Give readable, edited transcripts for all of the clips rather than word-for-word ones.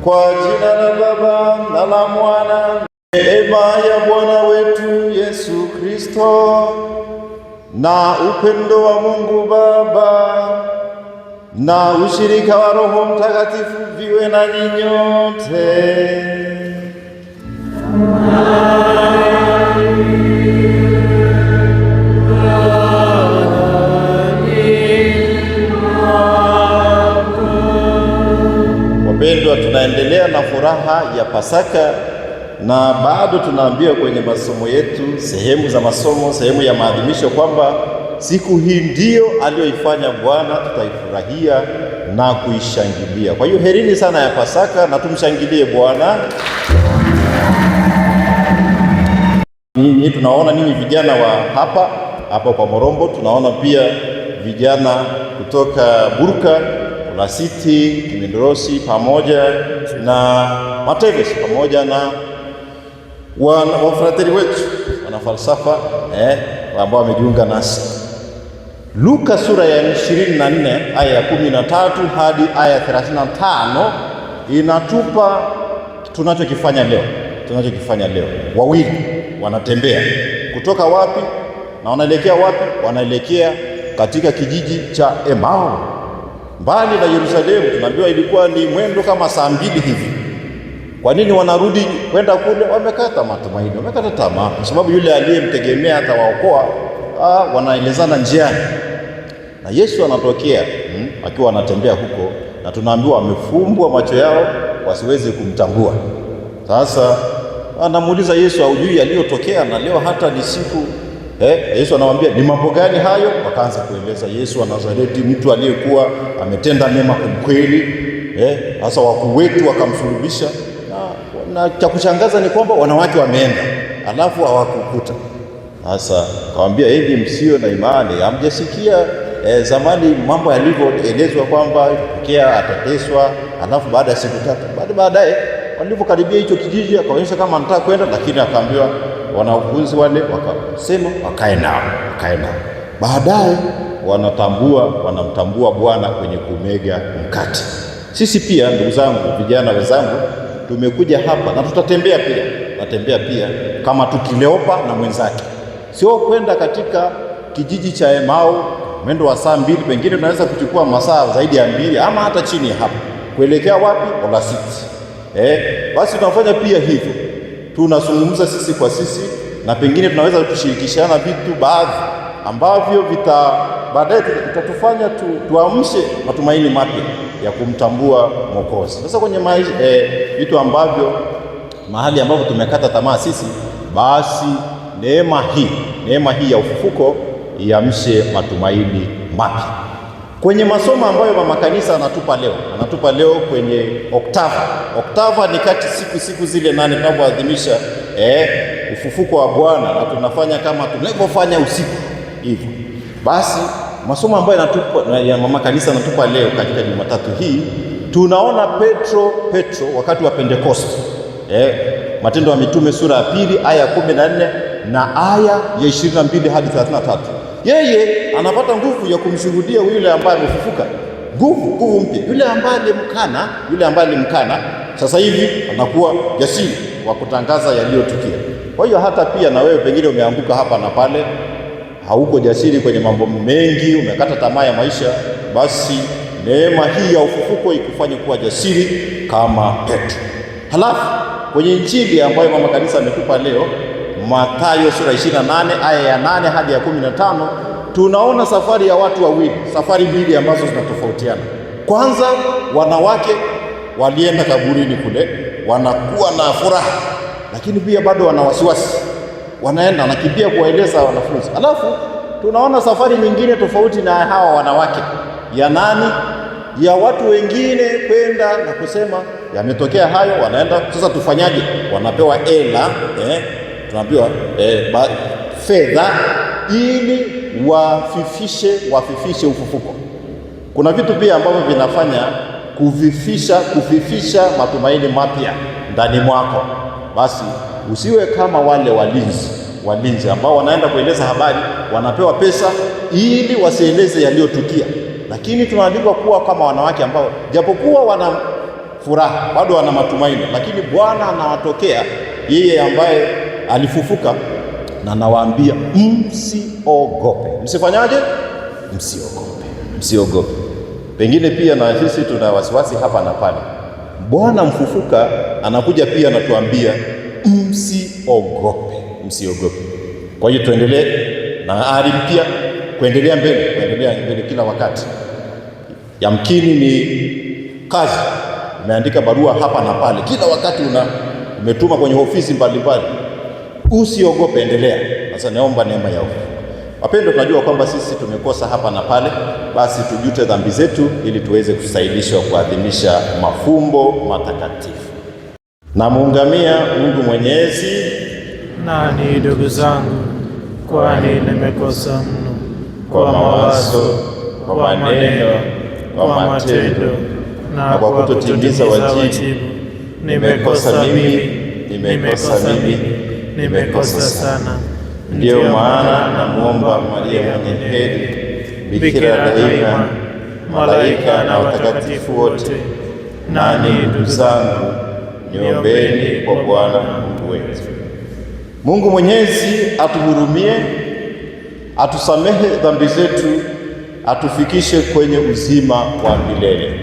Kwa jina la Baba na la Mwana, neema ya Bwana wetu Yesu Kristo na upendo wa Mungu Baba na ushirika wa Roho Mtakatifu viwe na nyote. Wapendwa, tunaendelea na furaha ya Pasaka na bado tunaambiwa kwenye masomo yetu, sehemu za masomo, sehemu ya maadhimisho kwamba siku hii ndiyo aliyoifanya Bwana, tutaifurahia na kuishangilia. Kwa hiyo herini sana ya Pasaka na tumshangilie Bwana. Ninyi tunaona ninyi vijana wa hapa kwa Morombo, tunaona pia vijana kutoka Burka, Olasiti, Kimendorosi pamoja na Mateves pamoja na wafrateri wetu wana falsafa ambao wamejiunga nasi. Luka sura ya 24 aya ya 13 hadi aya 35 inatupa tunachokifanya leo. Wawili wanatembea kutoka wapi na wanaelekea wapi? Wanaelekea katika kijiji cha Emau, mbali na Yerusalemu. Tunaambiwa ilikuwa ni mwendo kama saa 2 hivi. Kwa nini wanarudi kwenda kule? Wamekata matumaini, wamekata tamaa, kwa sababu yule aliyemtegemea atawaokoa wanaelezana njiani, na Yesu anatokea akiwa anatembea huko, na tunaambiwa wamefumbwa macho yao wasiweze kumtambua. Sasa anamuuliza Yesu, haujui aliyotokea? Na leo hata ni siku Yesu anamwambia, ni mambo gani hayo? Wakaanza kueleza Yesu wa Nazareti, mtu aliyekuwa ametenda mema kweli, hasa wakuu wetu wakamsulubisha, na cha kushangaza ni kwamba wanawake wameenda alafu hawakukuta. Sasa akamwambia, hivi msio na imani? Hamjasikia zamani mambo yalivyoelezwa kwamba pokea atateswa, alafu baada ya siku 3 baadaye walipokaribia hicho kijiji akaonyesha kama anataka kwenda, lakini akaambiwa wanafunzi wale wakasema wakae nao. Baadaye wanamtambua Bwana kwenye kumega mkate. Sisi pia ndugu zangu, vijana wenzangu, tumekuja hapa na tutatembea pia kama tukileopa na mwenzake, sio kwenda katika kijiji cha Emau mwendo wa saa 2, pengine tunaweza kuchukua masaa zaidi ya 2 ama hata chini ya hapo kuelekea wapi? Olasiti. Basi tunafanya pia hivyo, tunazungumza sisi kwa sisi, na pengine tunaweza kushirikishana vitu baadhi ambavyo baadaye itatufanya tuamshe matumaini mapya ya kumtambua Mwokozi. Sasa kwenye vitu ambavyo mahali ambapo tumekata tamaa sisi, basi neema hii ya ufufuko iamshe matumaini mapya. Kwenye masomo ambayo mama kanisa anatupa leo kwenye Oktava ni kati siku zile 8 tunapoadhimisha ufufuko wa Bwana, na tunafanya kama tunavyofanya usiku hivyo. Basi masomo ambayo ya mama kanisa anatupa leo katika Jumatatu hii, tunaona Petro wakati wa Pentekoste. Matendo ya Mitume sura ya 2 aya ya 14 na aya ya 22 hadi 33. Yeye anapata nguvu ya kumshuhudia yule ambaye amefufuka, nguvu mpya. Yule ambaye alimkana sasa hivi anakuwa jasiri wa kutangaza yaliyotukia. Kwa hiyo hata pia na wewe pengine umeanguka hapa na pale, hauko jasiri kwenye mambo mengi, umekata tamaa ya maisha, basi neema hii ya ufufuko ikufanye kuwa jasiri kama Petro. Halafu kwenye Injili ambayo mama kanisa ametupa leo, Mathayo sura 28 aya ya 8 hadi ya 15, tunaona safari ya watu wawili, safari mbili ambazo zinatofautiana. Kwanza, wanawake walienda kaburini kule, wanakuwa na furaha, lakini pia bado wana wasiwasi, wanakimbia kuwaeleza wanafunzi. Alafu tunaona safari nyingine tofauti na hawa wanawake, ya nani? Ya watu wengine kwenda na kusema yametokea hayo, wanaenda sasa, tufanyaje? Wanapewa hela, tunaambiwa fedha ili wafifishe ufufuko. Kuna vitu pia ambavyo vinafanya kufifisha matumaini mapya ndani mwako. Basi usiwe kama wale walinzi ambao wanaenda kueleza habari, wanapewa pesa ili wasieleze yaliyotukia. Lakini tunaandikwa kuwa kama wanawake ambao japokuwa furaha, bado wana matumaini, lakini Bwana anawatokea yeye ambaye alifufuka na nawaambia msiogope. Msifanyaje? Msiogope, msiogope. Pengine pia na sisi tuna wasiwasi hapa na pale. Bwana mfufuka anakuja pia anatuambia msiogope, msiogope. Kwa hiyo tuendelee na ari mpya, kuendelea mbele kila wakati. Yamkini ni kazi, umeandika barua hapa na pale, kila wakati umetuma kwenye ofisi mbalimbali. Usiogope, endelea. Sasa naomba neema ya Mungu. Wapendwa, tunajua kwamba sisi tumekosa hapa na pale, basi tujute dhambi zetu ili tuweze kustahilishwa kuadhimisha mafumbo matakatifu. Namuungamia Mungu Mwenyezi. Nani ndugu zangu, kwani nimekosa mno kwa mawazo, kwa maneno, kwa matendo na kwa kutotimiza wajibu. Nimekosa mimi, nimekosa sana. Ndiyo maana namuomba Maria mwenye heri, bikira daima, malaika na watakatifu wote, nanyi ndugu zangu, niombeni kwa Bwana Mungu wetu. Mungu Mwenyezi atuhurumie, atusamehe dhambi zetu, atufikishe kwenye uzima wa milele.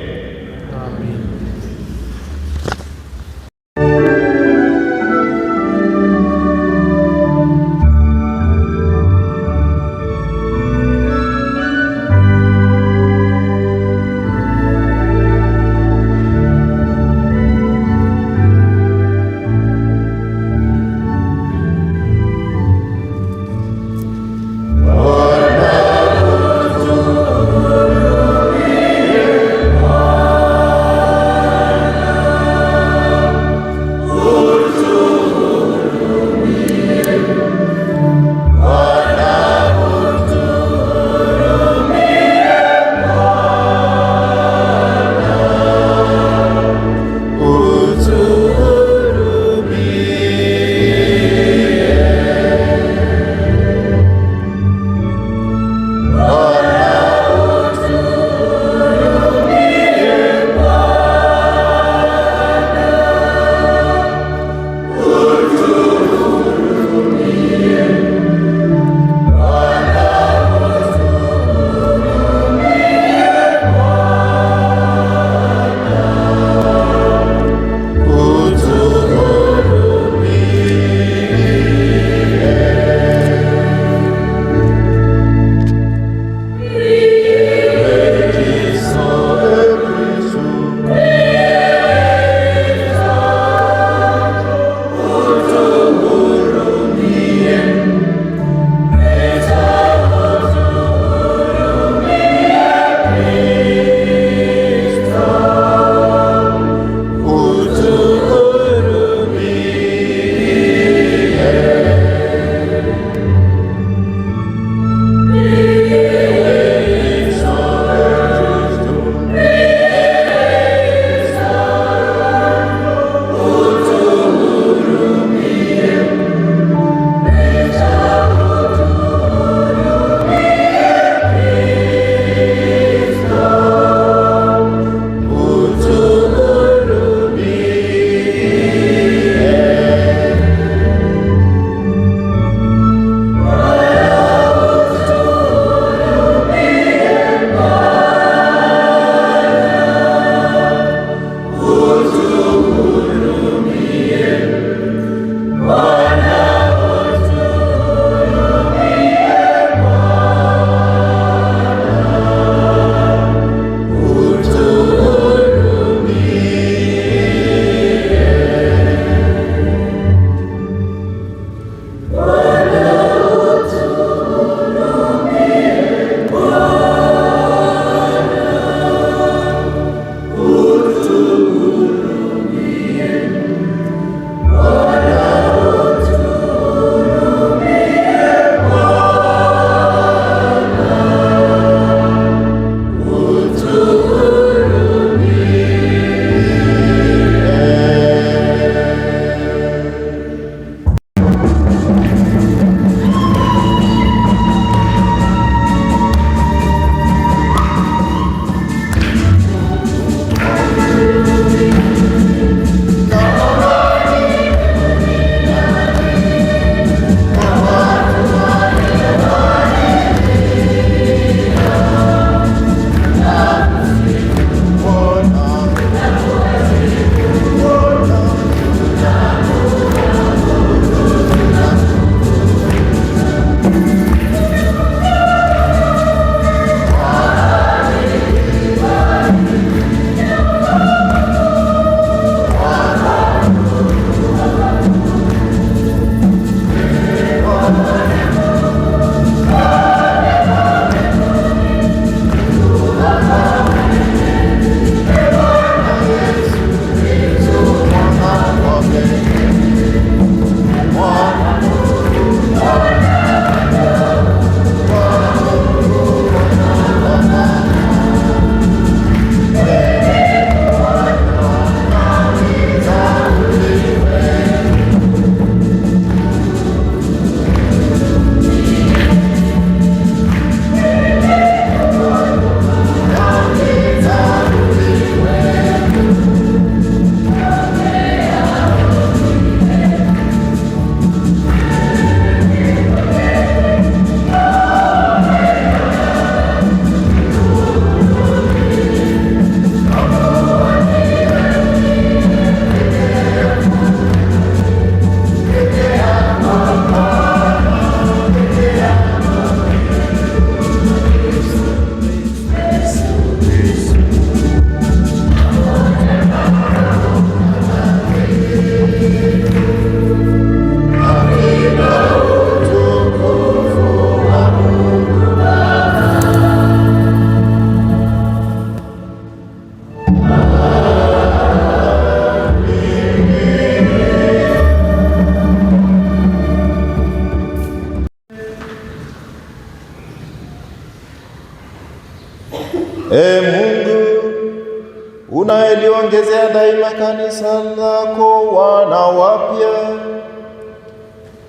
kuliongezea daima kanisa lako wana wapya.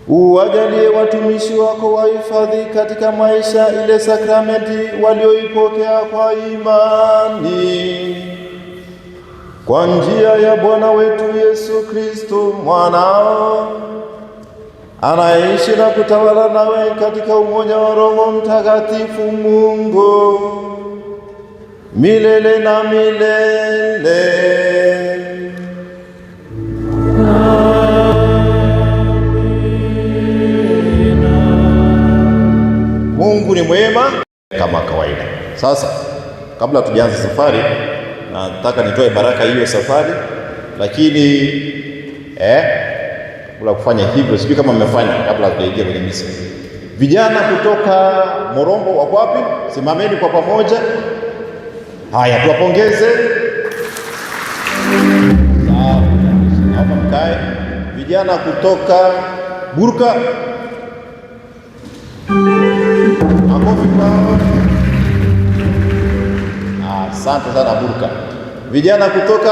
Uwajalie watumishi wako wahifadhi katika maisha ile sakramenti walioipokea kwa imani, kwa njia ya Bwana wetu Yesu Kristo mwanao, anaishi na kutawala nawe katika umoja wa Roho Mtakatifu Mungu milele na milele. Mungu ni mwema kama kawaida. Sasa kabla tujaanza safari, nataka nitoe baraka hiyo safari, lakini bila kufanya hivyo, sijui kama mmefanya kabla hatujaingia kwenye misa. Vijana kutoka Morombo wako wapi? Simameni kwa pamoja. Haya, tuwapongeze. Sawa, naomba mkae. Vijana kutoka Burka, makofi kwao. Asante sana Burka. Vijana kutoka